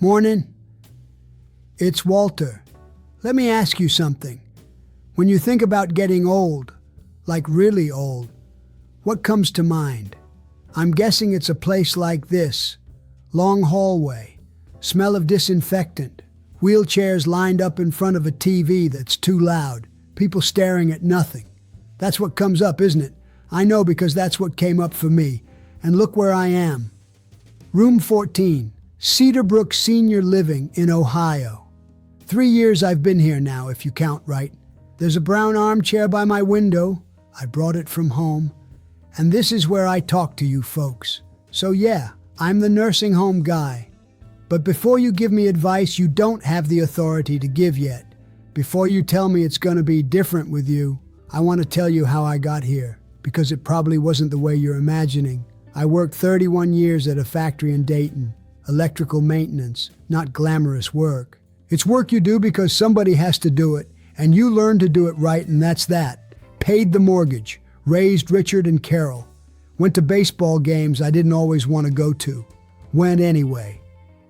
Morning. It's Walter. Let me ask you something. When you think about getting old, like really old, what comes to mind? I'm guessing it's a place like this. Long hallway, smell of disinfectant, wheelchairs lined up in front of a TV that's too loud, people staring at nothing. That's what comes up, isn't it? I know because that's what came up for me. And look where I am. Room 14, Cedarbrook Senior Living in Ohio. 3 years I've been here now, if you count right. There's a brown armchair by my window. I brought it from home. And this is where I talk to you folks. So yeah, I'm the nursing home guy. But before you give me advice you don't have the authority to give yet, before you tell me it's going to be different with you, I want to tell you how I got here, because it probably wasn't the way you're imagining. I worked 31 years at a factory in Dayton. Electrical maintenance, not glamorous work. It's work you do because somebody has to do it, and you learn to do it right, and that's that. Paid the mortgage, raised Richard and Carol. Went to baseball games I didn't always want to go to. Went anyway.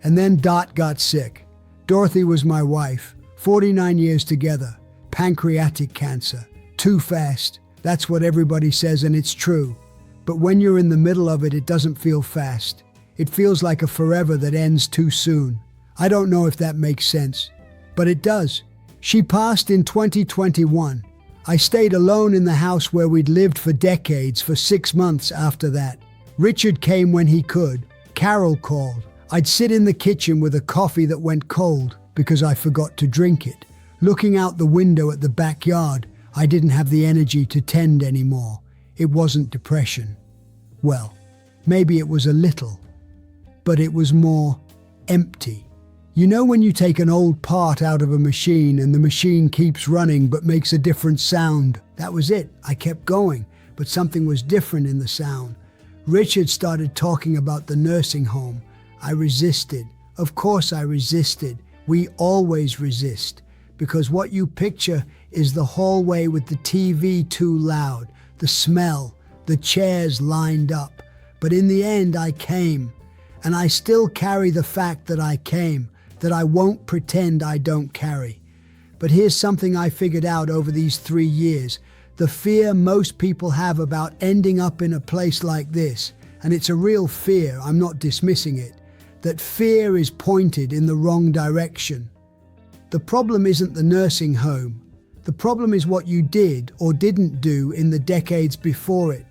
And then Dot got sick. Dorothy was my wife. 49 years together. Pancreatic cancer. Too fast. That's what everybody says, and it's true. But when you're in the middle of it, it doesn't feel fast. It feels like a forever that ends too soon. I don't know if that makes sense, but it does. She passed in 2021. I stayed alone in the house where we'd lived for decades for 6 months after that. Richard came when he could. Carol called. I'd sit in the kitchen with a coffee that went cold because I forgot to drink it. Looking out the window at the backyard, I didn't have the energy to tend anymore. It wasn't depression. Well, maybe it was a little. But it was more empty. You know when you take an old part out of a machine and the machine keeps running but makes a different sound? That was it. I kept going, but something was different in the sound. Richard started talking about the nursing home. I resisted. Of course I resisted. We always resist. Because what you picture is the hallway with the TV too loud, the smell, the chairs lined up. But in the end I came. And I still carry the fact that I came, that I won't pretend I don't carry. But here's something I figured out over these 3 years. The fear most people have about ending up in a place like this, and it's a real fear, I'm not dismissing it, that fear is pointed in the wrong direction. The problem isn't the nursing home. The problem is what you did or didn't do in the decades before it.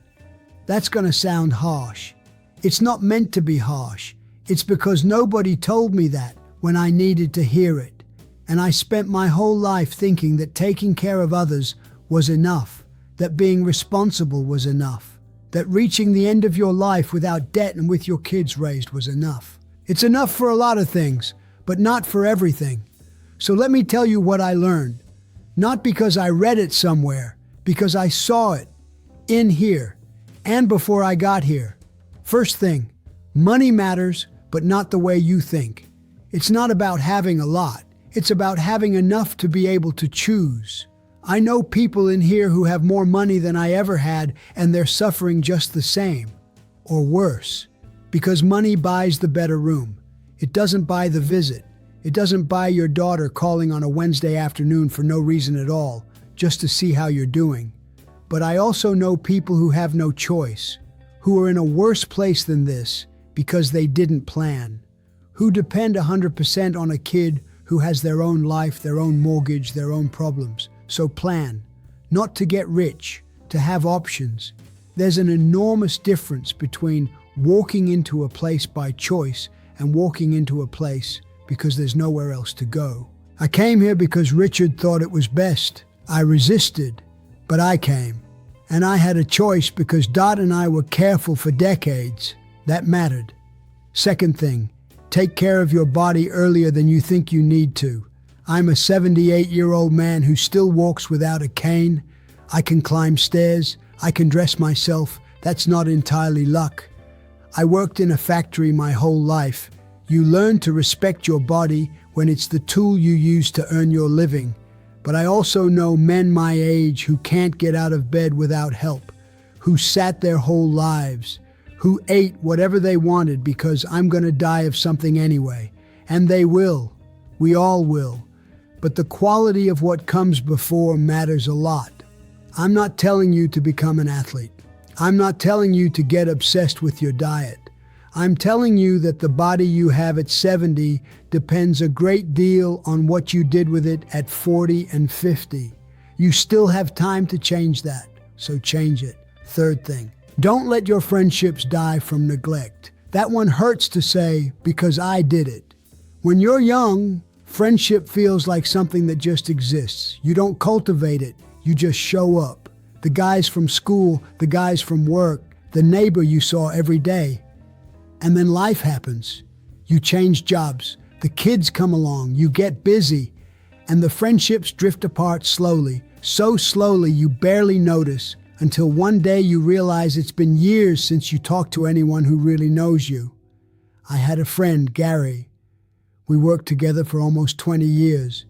That's going to sound harsh. It's not meant to be harsh. It's because nobody told me that when I needed to hear it. And I spent my whole life thinking that taking care of others was enough, that being responsible was enough, that reaching the end of your life without debt and with your kids raised was enough. It's enough for a lot of things, but not for everything. So let me tell you what I learned. Not because I read it somewhere, because I saw it in here and before I got here. First thing, money matters, but not the way you think. It's not about having a lot. It's about having enough to be able to choose. I know people in here who have more money than I ever had, and they're suffering just the same, or worse, because money buys the better room. It doesn't buy the visit. It doesn't buy your daughter calling on a Wednesday afternoon for no reason at all, just to see how you're doing. But I also know people who have no choice, who are in a worse place than this because they didn't plan, who depend 100% on a kid who has their own life, their own mortgage, their own problems. So plan, not to get rich, to have options. There's an enormous difference between walking into a place by choice and walking into a place because there's nowhere else to go. I came here because Richard thought it was best. I resisted, but I came. And I had a choice because Dot and I were careful for decades. That mattered. Second thing, take care of your body earlier than you think you need to. I'm a 78-year-old man who still walks without a cane. I can climb stairs. I can dress myself. That's not entirely luck. I worked in a factory my whole life. You learn to respect your body when it's the tool you use to earn your living. But I also know men my age who can't get out of bed without help, who sat their whole lives, who ate whatever they wanted because I'm going to die of something anyway. And they will. We all will. But the quality of what comes before matters a lot. I'm not telling you to become an athlete. I'm not telling you to get obsessed with your diet. I'm telling you that the body you have at 70 depends a great deal on what you did with it at 40 and 50. You still have time to change that, so change it. Third thing, don't let your friendships die from neglect. That one hurts to say because I did it. When you're young, friendship feels like something that just exists. You don't cultivate it, you just show up. The guys from school, the guys from work, the neighbor you saw every day. And then life happens. You change jobs, the kids come along, you get busy, and the friendships drift apart slowly, so slowly you barely notice, until one day you realize it's been years since you talked to anyone who really knows you. I had a friend, Gary. We worked together for almost 20 years.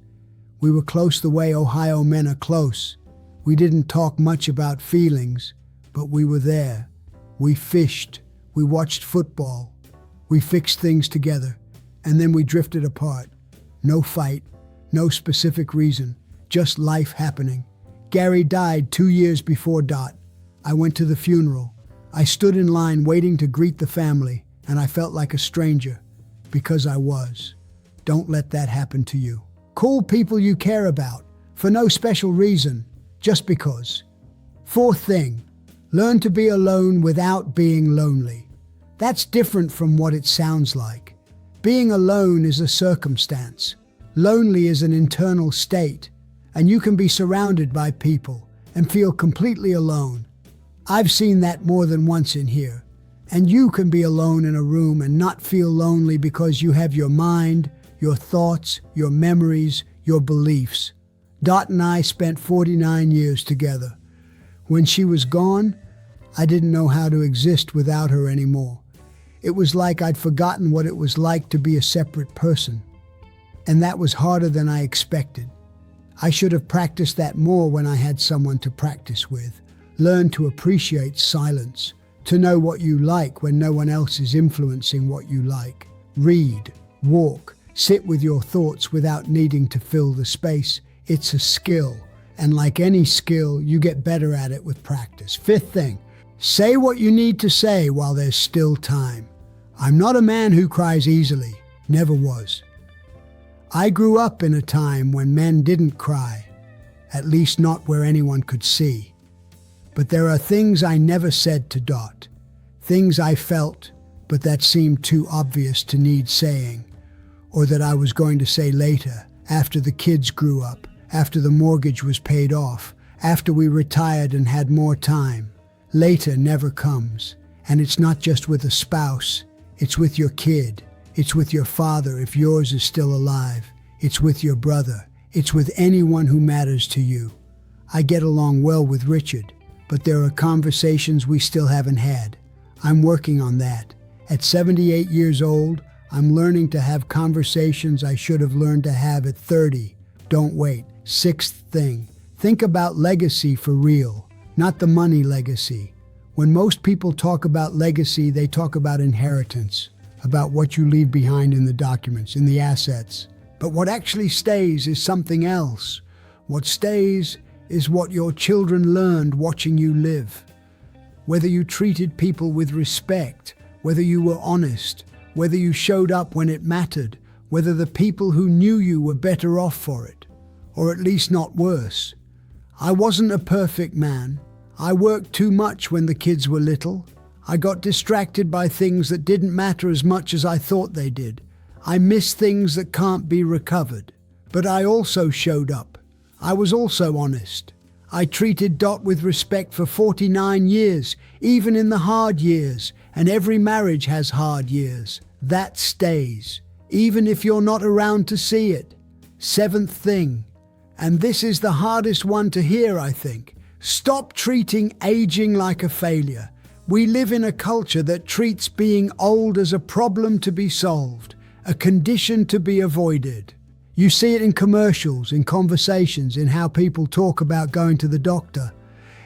We were close the way Ohio men are close. We didn't talk much about feelings, but we were there. We fished. We watched football. We fixed things together, and then we drifted apart. No fight, no specific reason, just life happening. Gary died 2 years before Dot. I went to the funeral. I stood in line waiting to greet the family, and I felt like a stranger, because I was. Don't let that happen to you. Call people you care about, for no special reason, just because. Fourth thing, learn to be alone without being lonely. That's different from what it sounds like. Being alone is a circumstance. Lonely is an internal state, and you can be surrounded by people and feel completely alone. I've seen that more than once in here. And you can be alone in a room and not feel lonely because you have your mind, your thoughts, your memories, your beliefs. Dot and I spent 49 years together. When she was gone, I didn't know how to exist without her anymore. It was like I'd forgotten what it was like to be a separate person. And that was harder than I expected. I should have practiced that more when I had someone to practice with. Learn to appreciate silence, to know what you like when no one else is influencing what you like. Read, walk, sit with your thoughts without needing to fill the space. It's a skill, and like any skill, you get better at it with practice. Fifth thing, say what you need to say while there's still time. I'm not a man who cries easily, never was. I grew up in a time when men didn't cry, at least not where anyone could see. But there are things I never said to Dot, things I felt, but that seemed too obvious to need saying, or that I was going to say later, after the kids grew up, after the mortgage was paid off, after we retired and had more time. Later never comes, and it's not just with a spouse, it's with your kid. It's with your father if yours is still alive. It's with your brother. It's with anyone who matters to you. I get along well with Richard, but there are conversations we still haven't had. I'm working on that. At 78 years old, I'm learning to have conversations I should have learned to have at 30. Don't wait. Sixth thing, think about legacy for real, not the money legacy. When most people talk about legacy, they talk about inheritance, about what you leave behind in the documents, in the assets. But what actually stays is something else. What stays is what your children learned watching you live. Whether you treated people with respect, whether you were honest, whether you showed up when it mattered, whether the people who knew you were better off for it, or at least not worse. I wasn't a perfect man. I worked too much when the kids were little. I got distracted by things that didn't matter as much as I thought they did. I missed things that can't be recovered. But I also showed up. I was also honest. I treated Dot with respect for 49 years, even in the hard years, and every marriage has hard years. That stays, even if you're not around to see it. Seventh thing, and this is the hardest one to hear, I think. Stop treating aging like a failure. We live in a culture that treats being old as a problem to be solved, a condition to be avoided. You see it in commercials, in conversations, in how people talk about going to the doctor.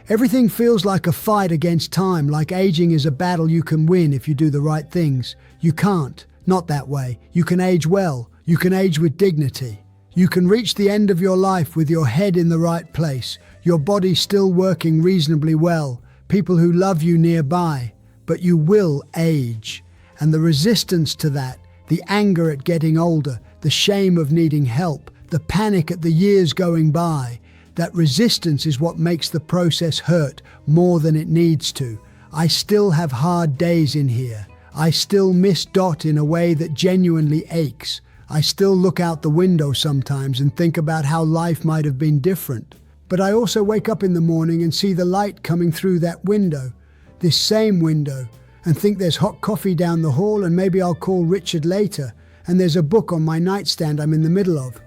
Everything feels like a fight against time, like aging is a battle you can win if you do the right things. You can't, not that way. You can age well, You can age with dignity. You can reach the end of your life with your head in the right place, your body still working reasonably well, people who love you nearby, but you will age. And the resistance to that, the anger at getting older, the shame of needing help, the panic at the years going by, that resistance is what makes the process hurt more than it needs to. I still have hard days in here. I still miss Dot in a way that genuinely aches. I still look out the window sometimes and think about how life might have been different. But I also wake up in the morning and see the light coming through that window, this same window, and think there's hot coffee down the hall and maybe I'll call Richard later, and there's a book on my nightstand I'm in the middle of.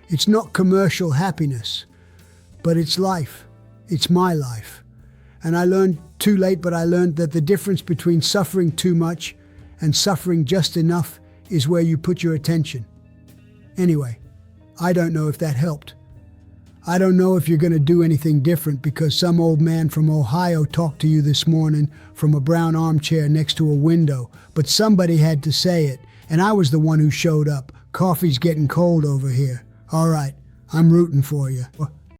It's not commercial happiness, but it's life. It's my life. And I learned too late, but I learned that the difference between suffering too much and suffering just enough is where you put your attention. Anyway, I don't know if that helped. I don't know if you're going to do anything different because some old man from Ohio talked to you this morning from a brown armchair next to a window, but somebody had to say it, and I was the one who showed up. Coffee's getting cold over here. All right, I'm rooting for you.